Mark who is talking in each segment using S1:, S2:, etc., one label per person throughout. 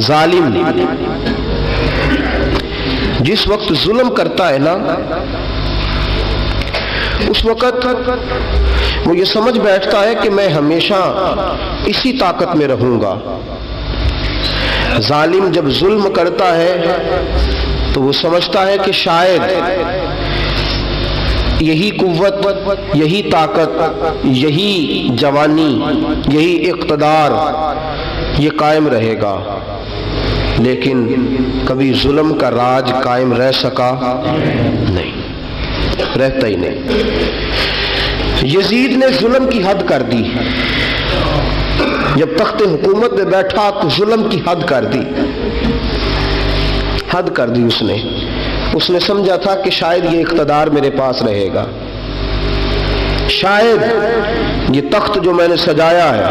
S1: ظالم جس وقت ظلم کرتا ہے نا، اس وقت وہ یہ سمجھ بیٹھتا ہے کہ میں ہمیشہ اسی طاقت میں رہوں گا۔ ظالم جب ظلم کرتا ہے تو وہ سمجھتا ہے کہ شاید یہی قوت، یہی طاقت، یہی جوانی، یہی اقتدار یہ قائم رہے گا، لیکن کبھی ظلم کا راج قائم رہ سکا نہیں، رہتا ہی نہیں۔ یزید نے ظلم کی حد کر دی، جب تخت حکومت میں بیٹھا تو ظلم کی حد کر دی، حد کر دی اس نے سمجھا تھا کہ شاید یہ اقتدار میرے پاس رہے گا، شاید یہ تخت جو میں نے سجایا ہے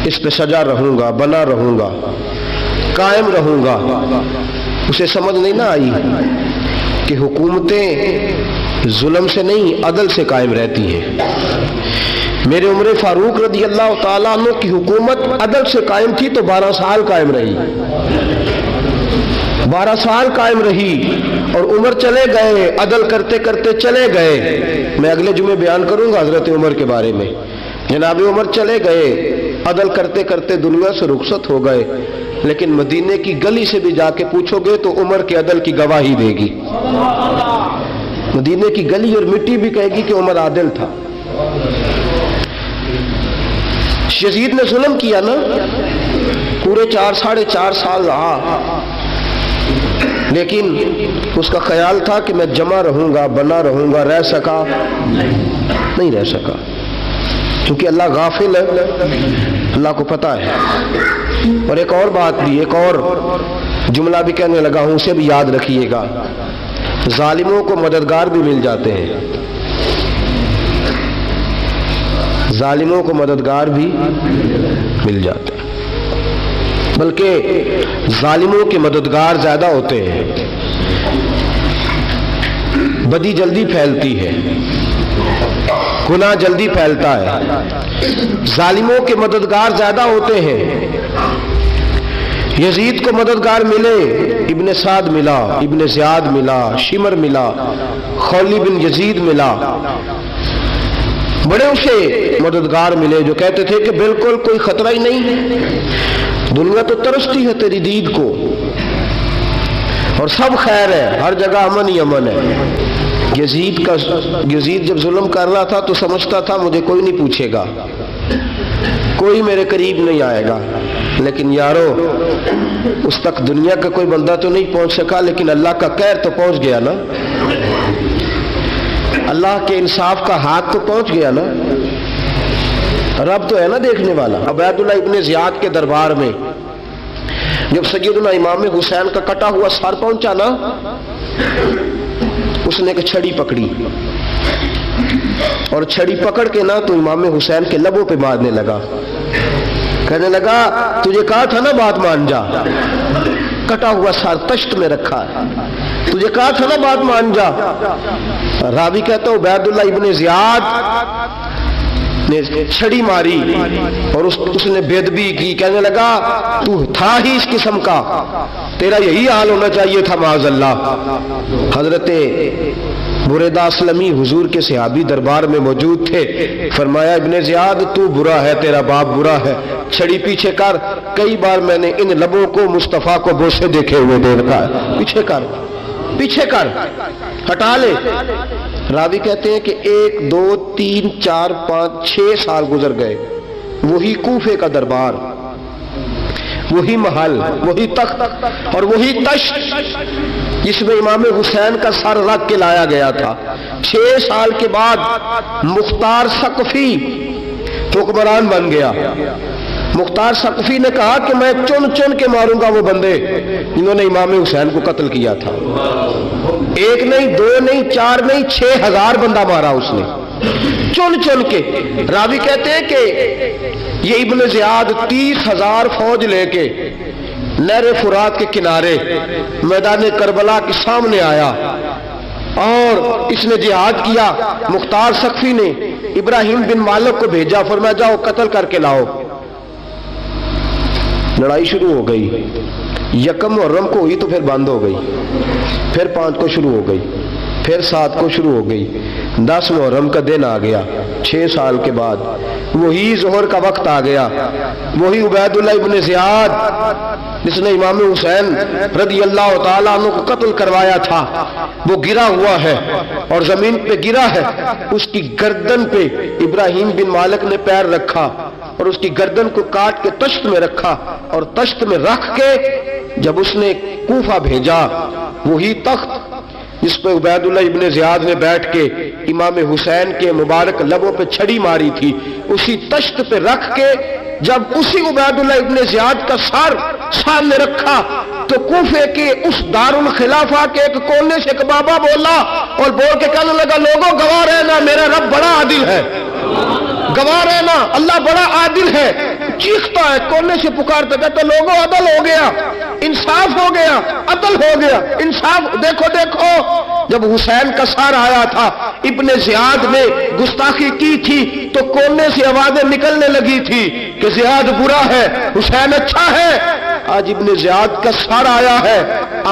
S1: اس پہ سجا رہوں گا، بنا رہوں گا، قائم رہوں گا۔ اسے سمجھ نہیں نہ آئی کہ حکومتیں ظلم سے نہیں عدل سے قائم رہتی ہیں۔ میرے عمر فاروق رضی اللہ تعالیٰ عنہ کی حکومت عدل سے قائم تھی تو 12 سال قائم رہی، 12 سال قائم رہی، اور عمر چلے گئے، عدل کرتے کرتے چلے گئے۔ میں اگلے جمعے بیان کروں گا حضرت عمر کے بارے میں۔ جناب عمر چلے گئے، عدل کرتے کرتے دنیا سے رخصت ہو گئے، لیکن مدینے کی گلی سے بھی جا کے پوچھو گے تو عمر کے عدل کی گواہی دے گی۔ مدینے کی گلی اور مٹی بھی کہے گی کہ عمر عادل تھا۔ یزید نے ظلم کیا نا، پورے 4.5 سال رہا، لیکن اس کا خیال تھا کہ میں جمع رہوں گا، بنا رہوں گا، رہ سکا نہیں، رہ سکا، کیونکہ اللہ غافل ہے، اللہ کو پتہ ہے۔ اور ایک اور بات بھی، ایک اور جملہ بھی کہنے لگا ہوں، اسے بھی یاد رکھیے گا، ظالموں کو مددگار بھی مل جاتے ہیں، ظالموں کو مددگار بھی مل جاتے ہیں، بلکہ ظالموں کے مددگار زیادہ ہوتے ہیں، بدی جلدی پھیلتی ہے، گناہ جلدی پھیلتا ہے، ظالموں کے مددگار زیادہ ہوتے ہیں۔ یزید کو مددگار ملے، ابن سعد ملا، ابن زیاد ملا، شمر ملا، خولی بن یزید ملا، بڑے اسے مددگار ملے جو کہتے تھے کہ بالکل کوئی خطرہ ہی نہیں، دنیا تو ترستی ہے تیری دید کو، اور سب خیر ہے، ہر جگہ امن ہی امن ہے۔ یزید جب ظلم کر رہا تھا تو سمجھتا تھا مجھے کوئی نہیں پوچھے گا، کوئی میرے قریب نہیں آئے گا، لیکن یارو اس تک دنیا کا کوئی بندہ تو نہیں پہنچ سکا، لیکن اللہ کا قہر تو پہنچ گیا نا، اللہ کے انصاف کا ہاتھ تو پہنچ گیا نا، رب تو ہے نا دیکھنے والا۔ عبید اللہ ابن زیاد کے دربار میں جب سیدنا امام حسین کا کٹا ہوا سر پہنچا نا، اس نے ایک چھڑی پکڑی، اور چھڑی پکڑ کے نا تو امام حسین کے لبوں پہ مارنے لگا، کہنے لگا تجھے کہا تھا نا بات مان جا، کٹا ہوا سر تشت میں رکھا ہے، تجھے کہا تھا نا بات مان جا۔ راوی کہتا عبید اللہ ابن زیاد نے چھڑی ماری اور اس نے بے ادبی کی، کہنے لگا تو تھا ہی اس قسم کا، تیرا یہی حال ہونا چاہیے تھا معاذ اللہ۔ حضرت بریدہ اسلمی حضور کے صحابی دربار میں موجود تھے، فرمایا ابن زیاد تو برا ہے، تیرا باپ برا ہے، چھڑی پیچھے کر، کئی بار میں نے ان لبوں کو مصطفیٰ کو بوسے دیکھے ہوئے دیکھا ہے، پیچھے کر، پیچھے کر، ہٹا لے۔ راوی کہتے ہیں کہ 1 2 3 4 5 6 سال گزر گئے، وہی کوفے کا دربار، وہی محل، وہی تخت اور وہی تشت جس میں امام حسین کا سر رکھ کے لایا گیا تھا۔ 6 سال کے بعد مختار ثقفی حکمران بن گیا۔ مختار ثقفی نے کہا کہ میں چن چن کے ماروں گا وہ بندے جنہوں نے امام حسین کو قتل کیا تھا۔ 1 نہیں 2 نہیں 4 نہیں 6000 بندہ مارا اس نے، چن چن کے۔ راوی کہتے ہیں کہ یہ ابن زیاد 30,000 فوج لے کے نہر فرات کے کنارے میدان کربلا کے سامنے آیا اور اس نے جہاد کیا۔ مختار ثقفی نے ابراہیم بن مالک کو بھیجا، فرمایا جاؤ قتل کر کے لاؤ۔ لڑائی شروع ہو گئی، یکم محرم کو ہوئی تو پھر بند ہو گئی، پھر 5 کو شروع ہو گئی، پھر 7 کو شروع ہو گئی، 10 محرم کا دن آ گیا 6 سال کے بعد، وہی ظہر کا وقت آ گیا، وہی عبید اللہ ابن زیاد جس نے امام حسین رضی اللہ تعالیٰ عنہ کو قتل کروایا تھا، وہ گرا ہوا ہے اور زمین پہ گرا ہے، اس کی گردن پہ ابراہیم بن مالک نے پیر رکھا اور اس کی گردن کو کاٹ کے تشت میں رکھا، اور تشت میں رکھ کے جب اس نے کوفہ بھیجا، وہی تخت جس پہ عبید اللہ ابن زیاد نے بیٹھ کے امام حسین کے مبارک لبوں پہ چھڑی ماری تھی، اسی تشت پہ رکھ کے جب اسی عبید اللہ ابن زیاد کا سر سامنے رکھا تو کوفے کے اس دارالخلافہ کے ایک کونے سے ایک بابا بولا اور بول کے کہنے لگا، لوگوں گواہ رہنا میرا رب بڑا عادل ہے، گواہ رہنا اللہ بڑا عادل ہے۔ چیختا ہے، کونے سے پکارتا، کہتا لوگوں عدل ہو گیا، انصاف ہو گیا، عدل ہو گیا، انصاف، دیکھو دیکھو۔ جب حسین کا سار آیا تھا، ابن زیاد نے گستاخی کی تھی تو کونے سے آوازیں نکلنے لگی تھی کہ زیاد برا ہے، حسین اچھا ہے۔ آج ابن زیاد کا سار آیا ہے،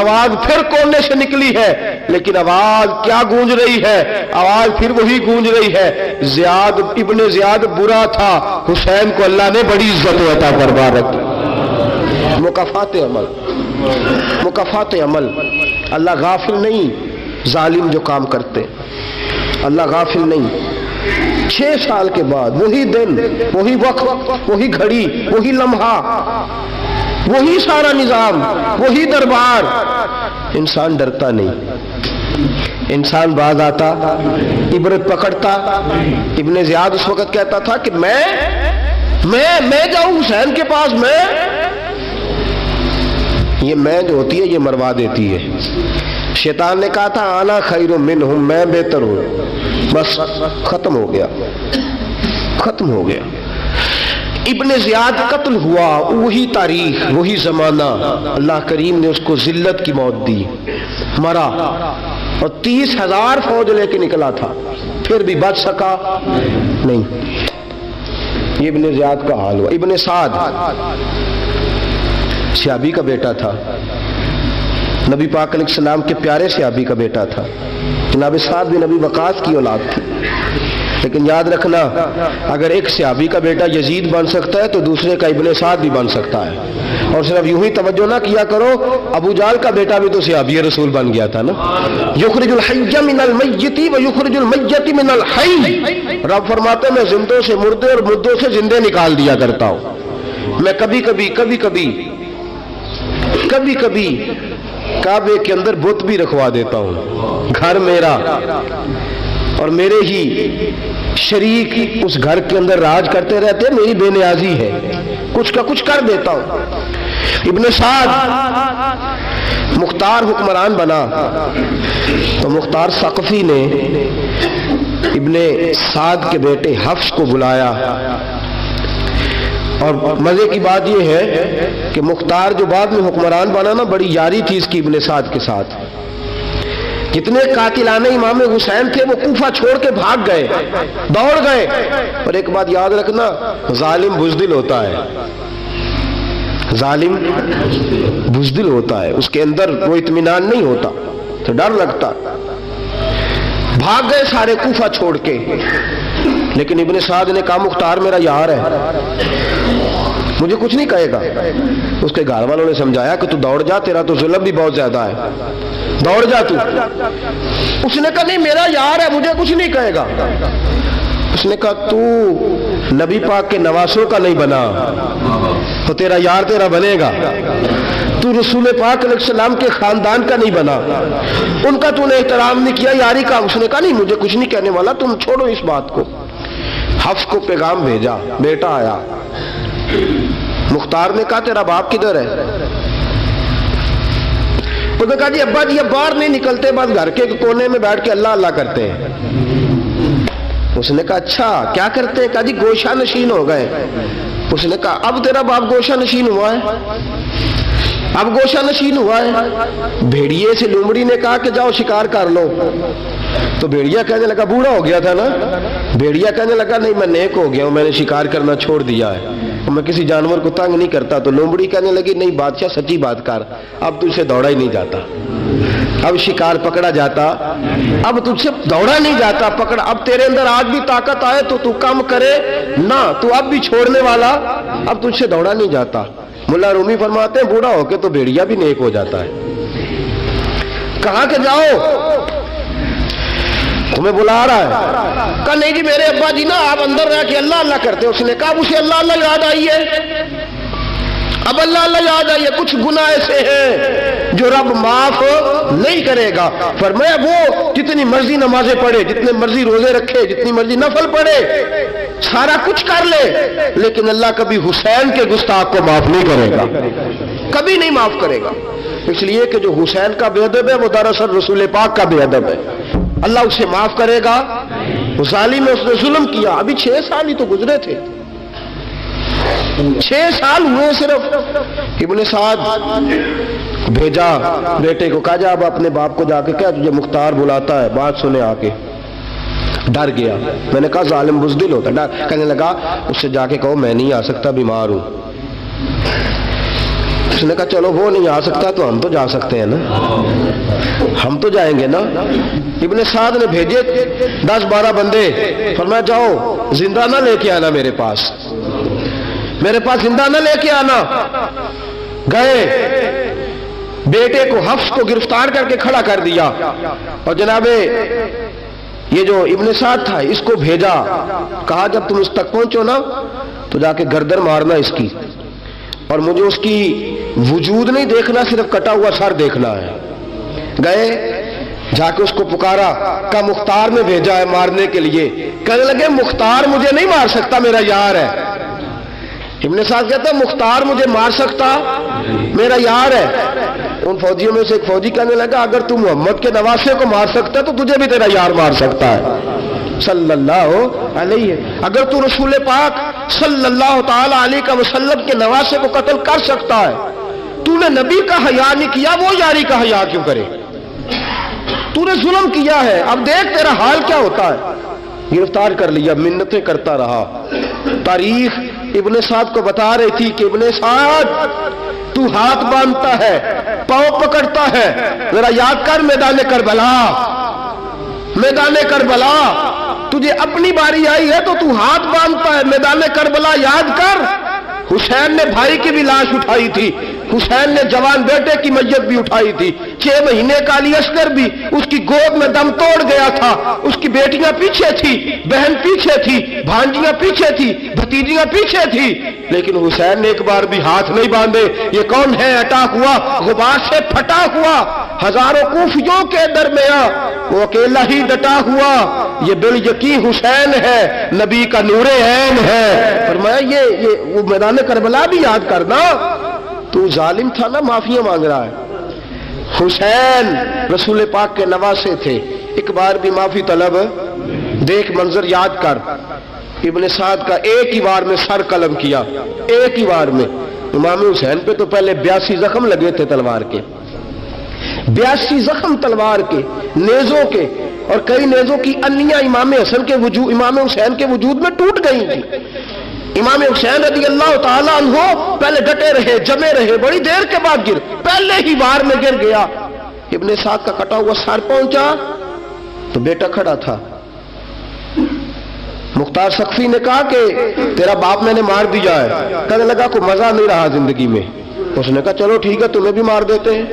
S1: آواز پھر کونے سے نکلی ہے، لیکن آواز کیا گونج رہی ہے؟ آواز پھر وہی گونج رہی ہے، زیاد ابن زیاد برا تھا، حسین کو اللہ نے بڑی عزت عطا فرما رکھی۔ مکافات عمل، مکافات عمل، اللہ غافل نہیں ظالم جو کام کرتے، اللہ غافل نہیں۔ 6 سال کے بعد وہی دن، وہی وقت، وہی گھڑی، وہی لمحہ، وہی سارا نظام، وہی دربار، انسان ڈرتا نہیں، انسان باز آتا، عبرت پکڑتا۔ ابن زیاد اس وقت کہتا تھا کہ میں جاؤں حسین کے پاس، یہ میں جو ہوتی ہے یہ مروا دیتی ہے۔ شیطان نے کہا تھا انا خیر منہم، میں بہتر ہوں، بس ختم ہو گیا، ختم ہو گیا۔ ابن زیاد قتل ہوا، وہی تاریخ، وہی زمانہ، اللہ کریم نے اس کو ذلت کی موت دی، مرا، اور 30,000 فوج لے کے نکلا تھا، پھر بھی بچ سکا نہیں۔ یہ ابن زیاد کا حال ہوا۔ ابن سعد صحابی کا بیٹا تھا، نبی پاک علیہ السلام کے پیارے صحابی کا بیٹا تھا، جناب سعد بن ابی وقاص کی اولاد تھی۔ لیکن یاد رکھنا، اگر ایک صحابی کا بیٹا یزید بن سکتا ہے تو دوسرے کا ابن سعد بھی بن سکتا ہے۔ اور صرف یوں ہی توجہ نہ کیا کرو، ابو جہل کا بیٹا بھی تو صحابی رسول بن گیا تھا نا۔ یخرج الحی من المیت ویخرج المیت من الحی، رب فرماتے ہیں میں زندوں سے مردے اور مردوں سے زندے نکال دیا کرتا ہوں۔ میں کبھی کبھی کعبے کے اندر بت بھی رکھوا دیتا ہوں، گھر میرا اور میرے ہی شریک اس گھر کے اندر راج کرتے رہتے، میری بے نیازی ہے، کچھ کا کچھ کر دیتا ہوں۔ ابن سعد مختار حکمران بنا تو مختار ثقفی نے ابن سعد کے بیٹے حفص کو بلایا، اور مزے کی بات یہ ہے کہ مختار جو بعد میں حکمران بنا نا، بڑی یاری تھی اس کی ابن سعد کے ساتھ۔ جتنے قاتلان امام حسین تھے وہ کوفہ چھوڑ کے بھاگ گئے، دوڑ گئے۔ اور ایک بات یاد رکھنا، ظالم بزدل ہوتا ہے، ظالم بزدل ہوتا ہے، اس کے اندر وہ اطمینان نہیں ہوتا، تو ڈر لگتا۔ بھاگ گئے سارے کوفہ چھوڑ کے، لیکن ابن سعد نے کہا مختار میرا یار ہے، مجھے کچھ نہیں کہے گا۔ اس کے گھر والوں نے سمجھایا کہ تو دوڑ جا، تیرا تو ظلم بھی بہت زیادہ ہے، دوڑ جا تو۔ اس نے کہا نہیں میرا یار ہے، مجھے کچھ نہیں کہے گا۔ اس نے کہا تو نبی پاک کے نواسوں کا نہیں بنا تو تیرا یار تیرا بنے گا، تو رسول پاک علیہ السلام کے خاندان کا نہیں بنا، ان کا تو نے احترام نہیں کیا، یاری کا۔ اس نے کہا نہیں مجھے کچھ نہیں کہنے والا، تم چھوڑو اس بات کو۔ حفص کو پیغام بھیجا، بیٹا آیا۔ مختار نے کہا تیرا باپ کدھر ہے؟ اس نے کہا جی ابا جی اب باہر نہیں نکلتے، بس گھر کے کونے میں بیٹھ کے اللہ اللہ کرتے ہیں۔ اس نے کہا اچھا کیا کرتے ہیں؟ کہا جی گوشہ نشین ہو گئے۔ اس نے کہا اب تیرا باپ گوشہ نشین ہوا ہے؟ اب گوشہ نشین ہوا ہے؟ بھیڑیے سے لومڑی نے کہا کہ جاؤ شکار کر لو، تو بھیڑیا کہنے لگا بوڑھا ہو گیا تھا نا، بھیڑیا کہنے لگا نہیں میں نیک ہو گیا ہوں، میں نے شکار کرنا چھوڑ دیا ہے۔ میں کسی جانور کو تنگ نہیں کرتا، تو لومڑی کہنے لگی نہیں بادشاہ سچی بات کر، اب تجھ سے دوڑا ہی نہیں جاتا، اب شکار پکڑا جاتا، اب تجھ سے دوڑا نہیں جاتا پکڑا، اب تیرے اندر آج بھی طاقت آئے تو کم کرے نہ، تو اب بھی چھوڑنے والا، اب تجھ سے دوڑا نہیں جاتا۔ ملا رومی فرماتے ہیں بوڑھا ہو کے تو بھیڑیا بھی نیک ہو جاتا ہے۔ کہا کہ جاؤ تمہیں بلا رہا ہے، کہا نہیں جی میرے ابا جی نا آپ اندر رہ کے اللہ اللہ کرتے، اس نے کہا اسے اللہ اللہ یاد آئی ہے، اب اللہ اللہ یاد آئی ہے، کچھ گناہ ایسے ہیں جو رب معاف نہیں کرے گا۔ فرمایا وہ جتنی مرضی نمازیں پڑھے، جتنے مرضی روزے رکھے، جتنی مرضی نفل پڑھے، سارا کچھ کر لے، لیکن اللہ کبھی حسین کے گستاخ کو معاف نہیں کرے گا، کبھی نہیں معاف کرے گا، اس لیے کہ جو حسین کا بے ادب ہے وہ دراصل رسول پاک کا بے ادب ہے، اللہ اسے معاف کرے گا؟ ظالم میں اس نے ظلم کیا، ابھی 6 سال ہی تو گزرے تھے، 6 سال ہوئے صرف۔ ابن سعد بھیجا بیٹے کو، کہا جا اب اپنے باپ کو جا کے کیا تجھے مختار بلاتا ہے، بات سنے آ کے۔ ڈر گیا، میں نے کہا ظالم بزدل ہوتا ہے، کہنے لگا اس سے جا کے کہو میں نہیں آ سکتا، بیمار ہوں۔ اس نے کہا چلو وہ نہیں آ سکتا تو ہم تو جا سکتے ہیں نا، ہم تو جائیں گے نا۔ ابن سعد نے بھیجے 10-12 بندے، فرمایا جاؤ زندہ نہ لے کے آنا، میرے پاس زندہ نہ لے کے آنا۔ گئے، بیٹے کو حفص کو گرفتار کر کے کھڑا کر دیا، اور جناب یہ جو ابن سعد تھا اس کو بھیجا، کہا جب تم اس تک پہنچو نا تو جا کے گردن مارنا اس کی، اور مجھے اس کی وجود نہیں دیکھنا، صرف کٹا ہوا سر دیکھنا ہے۔ گئے، جا کے اس کو پکارا، کہا مختار نے بھیجا ہے مارنے کے لیے۔ کہنے لگے مختار مجھے نہیں مار سکتا، میرا یار ہے۔ ابن سعد کہتا ہے مختار مجھے مار سکتا، میرا یار ہے۔ ان فوجیوں میں سے ایک فوجی کہنے لگا اگر تو محمد کے نواسے کو مار سکتا تو تجھے بھی تیرا یار مار سکتا ہے صلی اللہ علیہ، اگر تو رسول پاک صلی اللہ تعالی علیہ وسلم کے نواسے کو قتل کر سکتا ہے، تو نے نبی کا حیا نہیں کیا، وہ یاری کا حیا کیوں کرے؟ تو نے ظلم کیا ہے، اب دیکھ تیرا حال کیا ہوتا ہے۔ گرفتار کر لیا، منتیں کرتا رہا۔ تاریخ ابن سعد کو بتا رہی تھی کہ ابن سعد تو ہاتھ باندھتا ہے، پاؤں پکڑتا ہے، ذرا یاد کر میدان کربلا، میدان کربلا تجھے اپنی باری آئی ہے تو تو ہاتھ باندھتا ہے، میدان کربلا یاد کر۔ حسین نے بھائی کی بھی لاش اٹھائی تھی، حسین نے جوان بیٹے کی میت بھی اٹھائی تھی، 6 مہینے کا علی اصغر بھی اس کی گود میں دم توڑ گیا تھا، اس کی بیٹیاں پیچھے تھی، بہن پیچھے تھی، بھانجیاں پیچھے تھی، بھتیجیاں پیچھے تھی، لیکن حسین نے ایک بار بھی ہاتھ نہیں باندھے۔ یہ کون ہے اٹا ہوا، غبار سے پھٹا ہوا، ہزاروں کوفیوں کے درمیان وہ اکیلا ہی ڈٹا ہوا، یہ بال یقین حسین ہے، نبی کا نور عین ہے۔ فرمایا یہ وہ میدان کربلا بھی یاد کرنا، تو ظالم تھا نا، معافیاں مانگ رہا ہے۔ حسین رسول پاک کے نواسے تھے، ایک بار بھی معافی طلب، دیکھ منظر یاد کر۔ ابن سعد کا ایک ہی بار میں سر قلم کیا، ایک ہی بار میں۔ امام حسین پہ تو پہلے 82 زخم لگے تھے تلوار کے، 82 زخم تلوار کے، نیزوں کے، اور کئی نیزوں کی انیاں امام حسین کے وجود میں ٹوٹ گئی تھی۔ امام حسین رضی اللہ تعالیٰ عنہ پہلے ڈٹے رہے، جمے رہے، بڑی دیر کے بعد گر، پہلے ہی بار میں گر گیا۔ ابن سعد کا کٹا ہوا سر پہنچا تو بیٹا کھڑا تھا۔ مختار سقفی نے کہا کہ تیرا باپ میں نے مار دیا ہے۔ کہنے لگا کوئی مزہ نہیں رہا زندگی میں۔ اس نے کہا چلو ٹھیک ہے تمہیں بھی مار دیتے ہیں،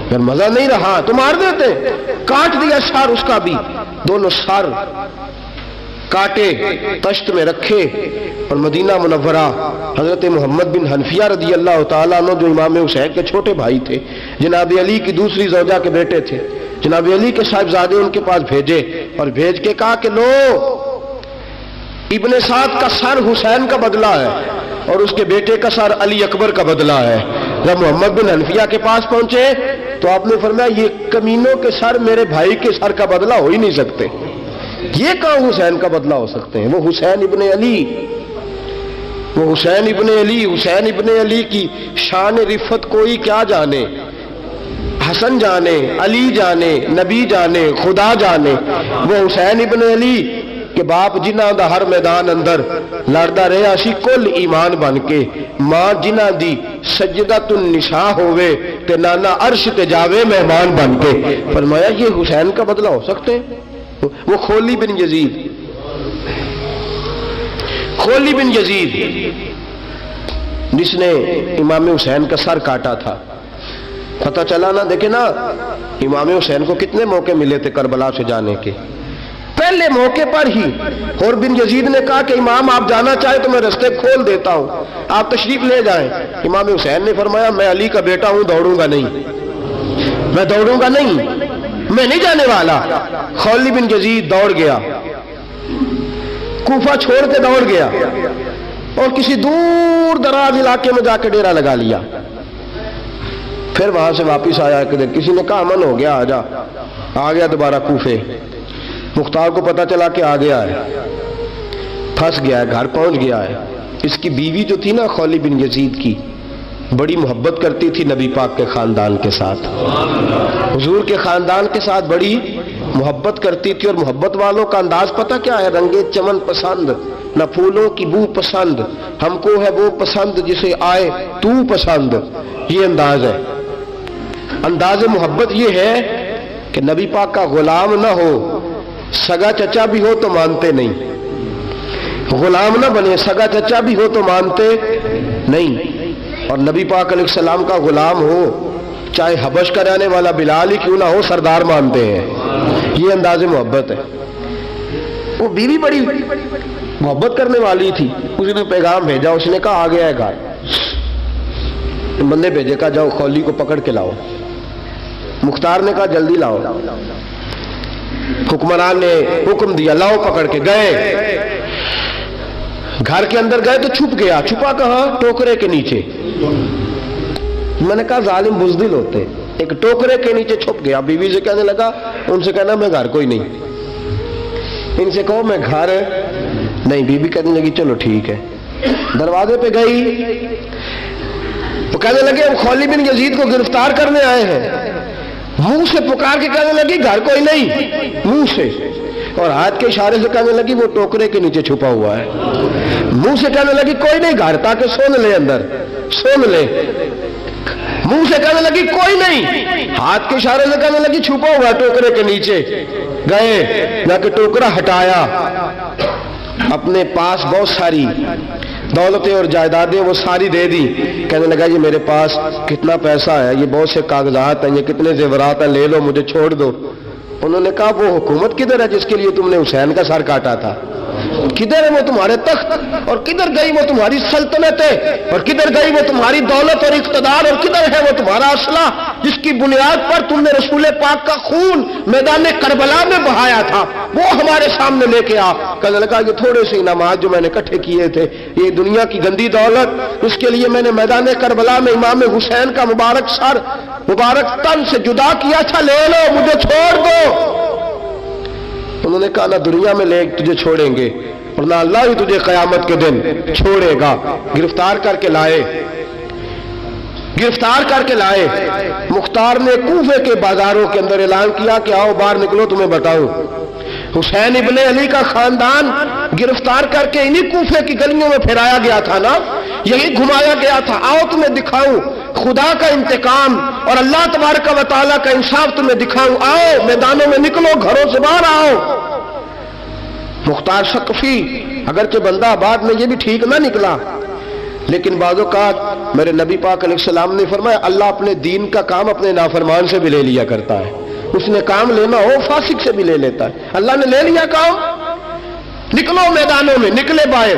S1: اگر مزہ نہیں رہا تو مار دیتے۔ کاٹ دیا سر اس کا بھی، دونوں سر کاٹے، تشت میں رکھے، اور مدینہ منورہ حضرت محمد بن حنفیہ رضی اللہ تعالیٰ عنہ جو امام حسین کے چھوٹے بھائی تھے، جناب علی کی دوسری زوجہ کے بیٹے تھے، جناب علی کے صاحبزادے ان کے پاس بھیجے، اور بھیج کے کہا کہ لو ابن سعد کا سر حسین کا بدلہ ہے اور اس کے بیٹے کا سر علی اکبر کا بدلہ ہے۔ جب محمد بن حنفیہ کے پاس پہنچے تو آپ نے فرمایا یہ کمینوں کے سر میرے بھائی کے سر کا بدلہ ہو ہی نہیں سکتے، یہ کہاں حسین کا بدلہ ہو سکتے ہیں؟ وہ حسین ابن علی، وہ حسین ابن علی، حسین ابن علی کی شان رفت کوئی کیا جانے، حسن جانے، علی جانے، نبی جانے، خدا جانے۔ وہ حسین ابن علی کہ باپ جنہاں دا ہر میدان اندر لڑدا رہیا سی کل ایمان بن کے، ماں جنہاں دی سجدۃ النساء ہوئے تے نانا عرش تے جاوے مہمان بن کے۔ فرمایا یہ حسین کا بدلہ ہو سکتے ہیں؟ وہ خولی بن یزید، خولی بن یزید جس نے امام حسین کا سر کاٹا تھا، پتہ چلا نا، دیکھیں نا امام حسین کو کتنے موقع ملے تھے کربلا سے جانے کے، پہلے موقع پر ہی اور بن یزید نے کہا کہ امام آپ جانا چاہے تو میں رستے کھول دیتا ہوں، آپ تشریف لے جائیں۔ امام حسین نے فرمایا میں علی کا بیٹا ہوں، دوڑوں گا نہیں، میں دوڑوں گا نہیں، میں نہیں جانے والا۔ خولی بن یزید دوڑ گیا، کوفہ چھوڑ کے دوڑ گیا اور کسی دور دراز علاقے میں جا کے ڈیرا لگا لیا۔ پھر وہاں سے واپس آیا کہ کسی نے کہا امن ہو گیا، آجا، آ گیا دوبارہ کوفے۔ مختار کو پتا چلا کہ آ گیا ہے، پھنس گیا ہے، گھر پہنچ گیا ہے۔ اس کی بیوی جو تھی نا خولی بن یزید کی، بڑی محبت کرتی تھی نبی پاک کے خاندان کے ساتھ، حضور کے خاندان کے ساتھ بڑی محبت کرتی تھی، اور محبت والوں کا انداز پتہ کیا ہے؟ رنگے چمن پسند، نہ پھولوں کی بو پسند، ہم کو ہے وہ پسند جسے آئے تو پسند، یہ انداز ہے۔ انداز محبت یہ ہے کہ نبی پاک کا غلام نہ ہو، سگا چچا بھی ہو تو مانتے نہیں، غلام نہ بنے، سگا چچا بھی ہو تو مانتے نہیں، اور نبی پاک علیہ السلام کا غلام ہو، چاہے حبش کا رہنے والا بلال ہی کیوں نہ ہو، سردار مانتے ہیں۔ یہ انداز محبت ہے۔ وہ بیوی بڑی محبت کرنے والی تھی، اس نے پیغام بھیجا، اس نے کہا آ گیا ہے گھر، بندے بھیجے، کہا جاؤ خولی کو پکڑ کے لاؤ۔ مختار نے کہا جلدی لاؤ، حکمران نے حکم دیا، لاؤ پکڑ کے۔ گئے گھر کے اندر گئے تو چھپ گیا، چھپا کہاں؟ ٹوکرے کے نیچے۔ میں نے کہا ظالم بزدل ہوتے، ایک ٹوکرے کے نیچے چھپ گیا۔ بیوی سے کہنے لگا، ان سے کہنا میں گھر کوئی نہیں، ان سے کہو میں گھر نہیں۔ بیوی کہنے لگی چلو ٹھیک ہے۔ دروازے پہ گئی، وہ کہنے لگے ہم خولی بن یزید کو گرفتار کرنے آئے ہیں۔ منہ سے پکار کے کہنے لگی گھر کوئی نہیں، منہ سے، اور ہاتھ کے اشارے سے کہنے لگی وہ ٹوکرے کے نیچے چھپا ہوا ہے۔ منہ سے کہنے لگی کوئی نہیں گھر، تاکہ سن لے، اندر سن لے۔ منہ سے کہنے لگی کوئی نہیں، ہاتھ کے اشارے سے کہنے لگی چھپا ہوا ٹوکرے کے نیچے۔ گئے، جا کے ٹوکرا ہٹایا، اپنے پاس بہت ساری دولتیں اور جائیدادیں وہ ساری دے دی۔ کہنے لگا یہ میرے پاس کتنا پیسہ ہے، یہ بہت سے کاغذات ہیں، یہ کتنے زیورات ہیں، لے لو، مجھے چھوڑ دو۔ انہوں نے کہا وہ حکومت کدھر ہے جس کے لیے تم نے حسین کا سر کاٹا تھا؟ کدھر ہے وہ تمہارے تخت، اور کدھر گئی وہ تمہاری سلطنتیں، اور کدھر گئی وہ تمہاری دولت اور اقتدار، اور کدھر ہے وہ تمہارا اسلحہ جس کی بنیاد پر تم نے رسول پاک کا خون میدان کربلا میں بہایا تھا، وہ ہمارے سامنے لے کے آ۔ کہنے لگا یہ تھوڑے سے انعامات جو میں نے اکٹھے کیے تھے، یہ دنیا کی گندی دولت، اس کے لیے میں نے میدان کربلا میں امام حسین کا مبارک سر مبارک تن سے جدا کیا تھا، لے لو، مجھے چھوڑ دو۔ انہوں نے کہا نہ دنیا میں لے تجھے چھوڑیں گے اور نہ اللہ ہی تجھے قیامت کے دن چھوڑے گا۔ گرفتار کر کے لائے، گرفتار کر کے لائے۔ مختار نے کوفے کے بازاروں کے اندر اعلان کیا کہ آؤ باہر نکلو، تمہیں بتاؤں حسین ابن علی کا خاندان گرفتار کر کے انہی کوفے کی گلیوں میں پھرایا گیا تھا نا، یہی گھمایا گیا تھا، آؤ تمہیں دکھاؤں خدا کا انتقام اور اللہ تبارک و تعالیٰ کا انصاف تمہیں دکھاؤں، آؤ میدانوں میں نکلو، گھروں سے باہر آؤ۔ مختار ثقفی اگرچہ بندہ آباد میں یہ بھی ٹھیک نہ نکلا، لیکن بعض اوقات میرے نبی پاک علیہ السلام نے فرمایا اللہ اپنے دین کا کام اپنے نافرمان سے بھی لے لیا کرتا ہے، اس نے کام لینا ہو فاسق سے بھی لے لیتا ہے۔ اللہ نے لے لیا کام، نکلو میدانوں میں، نکلے باہر،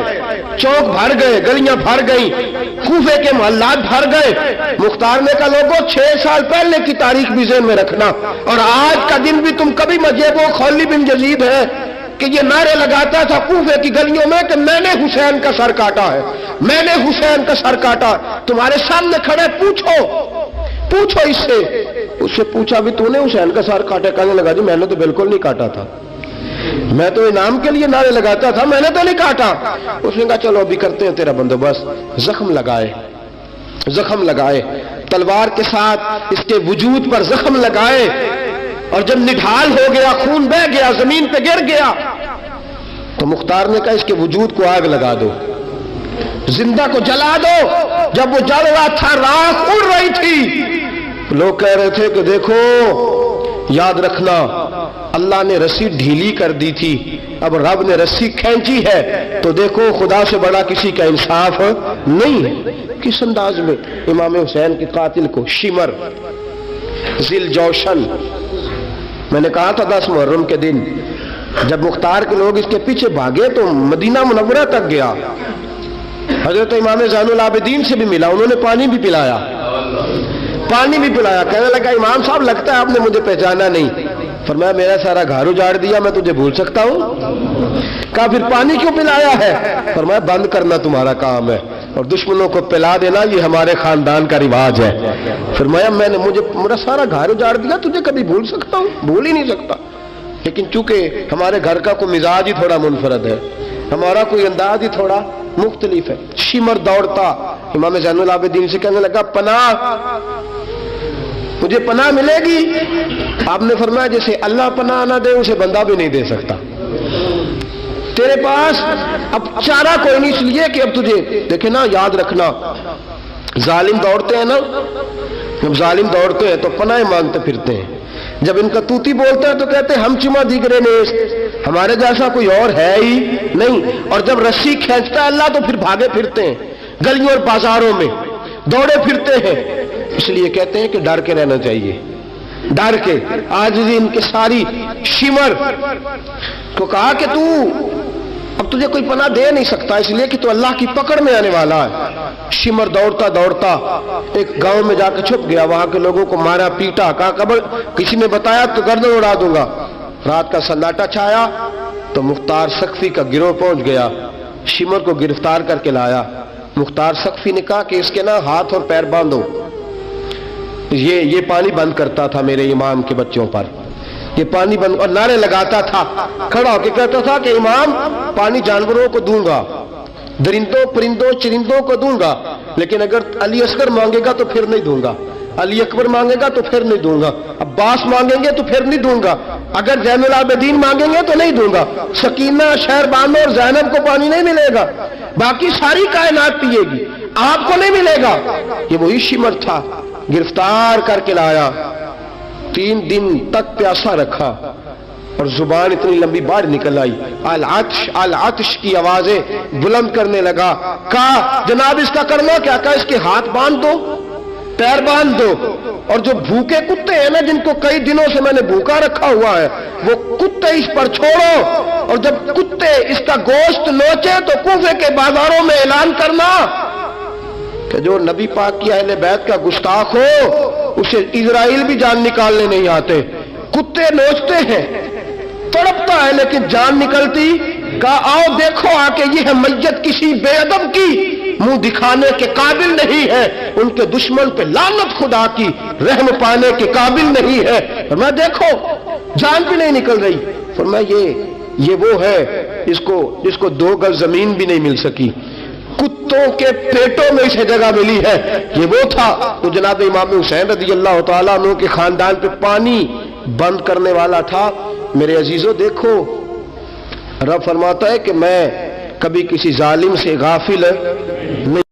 S1: چوک بھر گئے، گلیاں بھر گئیں، کوفے کے محلات بھر گئے۔ مختار نے کہا لوگوں 6 سال پہلے کی تاریخ بھی ذہن میں رکھنا، اور آج کا دن بھی تم کبھی مجیب و خولی بن یزید ہے کہ یہ نعرے لگاتا تھا کوفے کی گلیوں میں کہ میں نے حسین کا سر کاٹا ہے، میں نے حسین کا سر کاٹا۔ تمہارے سامنے کھڑے، پوچھو اس سے پوچھا بھی تو نے حسین کا سر کاٹا؟ کہنے لگا جی میں نے تو بالکل نہیں کاٹا تھا، میں تو انعام کے لیے نعرے لگاتا تھا، میں نے تو نہیں کاٹا۔ اس نے کہا چلو ابھی کرتے ہیں تیرا بندوبست۔ زخم لگائے تلوار کے ساتھ، اس کے وجود پر زخم لگائے، اور جب نڈھال ہو گیا، خون بہ گیا، زمین پہ گر گیا، تو مختار نے کہا اس کے وجود کو آگ لگا دو، زندہ کو جلا دو۔ جب وہ جل رہا تھا راکھ اڑ رہی تھی، لوگ کہہ رہے تھے کہ دیکھو یاد رکھنا اللہ نے رسی ڈھیلی کر دی تھی، اب رب نے رسی کھینچی ہے، تو دیکھو خدا سے بڑا کسی کا انصاف نہیں ہے۔ کس انداز میں امام حسین کے قاتل کو شمر ذل جوشن، میں نے کہا تھا 10 محرم کے دن جب مختار کے لوگ اس کے پیچھے بھاگے تو مدینہ منورہ تک گیا، حضرت امام زین العابدین سے بھی ملا، انہوں نے پانی بھی پلایا، کہنے لگا امام صاحب لگتا ہے آپ نے مجھے پہچانا نہیں۔ فرمایا میرا سارا گھر اجاڑ دیا، میں تجھے بھول سکتا ہوں؟ کہا پھر پانی کیوں پلایا ہے؟ فرمایا بند کرنا تمہارا کام ہے اور دشمنوں کو پلا دینا یہ ہمارے خاندان کا رواج ہے۔ فرمایا میرا سارا گھر اجاڑ دیا، تجھے کبھی بھول سکتا ہوں؟ بھول ہی نہیں سکتا، لیکن چونکہ ہمارے گھر کا کوئی مزاج ہی تھوڑا منفرد ہے، ہمارا کوئی انداز ہی تھوڑا مختلف ہے۔ شمر دوڑتا امام زین العابدین سے کہنے لگا پناہ، مجھے پناہ ملے گی؟ آپ نے فرمایا جسے اللہ پناہ نہ دے اسے بندہ بھی نہیں دے سکتا، تیرے پاس اب چارہ کوئی نہیں، اس لیے کہ اب تجھے دیکھے نا، یاد رکھنا ظالم دوڑتے ہیں نا، جب ظالم دوڑتے ہیں تو پناہ مانگتے پھرتے ہیں، جب ان کا توتی بولتا ہے تو کہتے ہیں ہم چما دیگرے نیست، ہمارے جیسا کوئی اور ہے ہی نہیں، اور جب رسی کھینچتا ہے اللہ تو پھر بھاگے پھرتے ہیں گلیوں اور بازاروں میں، دوڑے پھرتے ہیں۔ اس لیے کہتے ہیں کہ ڈر کے رہنا چاہیے، ڈر کے۔ آج ان کے ساری شمر کو کہا کہ تو اب تجھے کوئی پناہ دے نہیں سکتا، اس لیے کہ تو اللہ کی پکڑ میں آنے والا ہے۔ شمر دوڑتا دوڑتا ایک گاؤں میں جا کے چھپ گیا، وہاں کے لوگوں کو مارا پیٹا، کہا قبر کسی نے بتایا تو گردن اڑا دوں گا۔ رات کا سناٹا چھایا تو مختار سقفی کا گروہ پہنچ گیا، شمر کو گرفتار کر کے لایا۔ مختار سقفی نے کہا کہ اس کے نا ہاتھ اور پیر باندھو، یہ پانی بند کرتا تھا میرے امام کے بچوں پر، یہ پانی بند، اور نعرے لگاتا تھا، کھڑا ہو کے کہتا تھا کہ امام پانی جانوروں کو دوں گا، درندوں پرندوں چرندوں کو دوں گا، لیکن اگر علی اصغر مانگے گا تو پھر نہیں دوں گا، علی اکبر مانگے گا تو پھر نہیں دوں گا، عباس مانگیں گے تو پھر نہیں دوں گا، اگر زین العابدین مانگیں گے تو نہیں دوں گا، سکینہ شہربانو اور زینب کو پانی نہیں ملے گا، باقی ساری کائنات پیے گی، آپ کو نہیں ملے گا۔ یہ وہی شمر تھا، گرفتار کر کے لایا، 3 دن تک پیاسا رکھا اور زبان اتنی لمبی باہر نکل آئی، العطش العطش کی آوازیں بلند کرنے لگا۔ کہا جناب اس کا کرنا کیا؟ کہا اس کے ہاتھ باندھ دو، پیر باندھ دو، اور جو بھوکے کتے ہیں نا جن کو کئی دنوں سے میں نے بھوکا رکھا ہوا ہے، وہ کتے اس پر چھوڑو، اور جب کتے اس کا گوشت نوچے تو کوفے کے بازاروں میں اعلان کرنا کہ جو نبی پاک کی اہل بیت کا گستاخ ہو اسے اسرائیل بھی جان نکالنے نہیں آتے۔ کتے نوچتے ہیں، تڑپتا ہے لیکن جان نکلتی۔ کہا آؤ دیکھو آ کے یہ ہے میت کسی بے ادب کی، منہ دکھانے کے قابل نہیں ہے، ان کے دشمن پہ لعنت خدا کی، رحم پانے کے قابل نہیں ہے۔ فرمایا دیکھو جان بھی نہیں نکل رہی۔ فرمایا یہ وہ ہے جس کو 2 گز زمین بھی نہیں مل سکی، کتوں کے پیٹوں میں اسے جگہ ملی ہے، یہ وہ تھا۔ تو جناب امام حسین رضی اللہ تعالیٰ عنہ کے خاندان پہ پانی بند کرنے والا تھا۔ میرے عزیزو دیکھو، رب فرماتا ہے کہ میں کبھی کسی ظالم سے غافل نہیں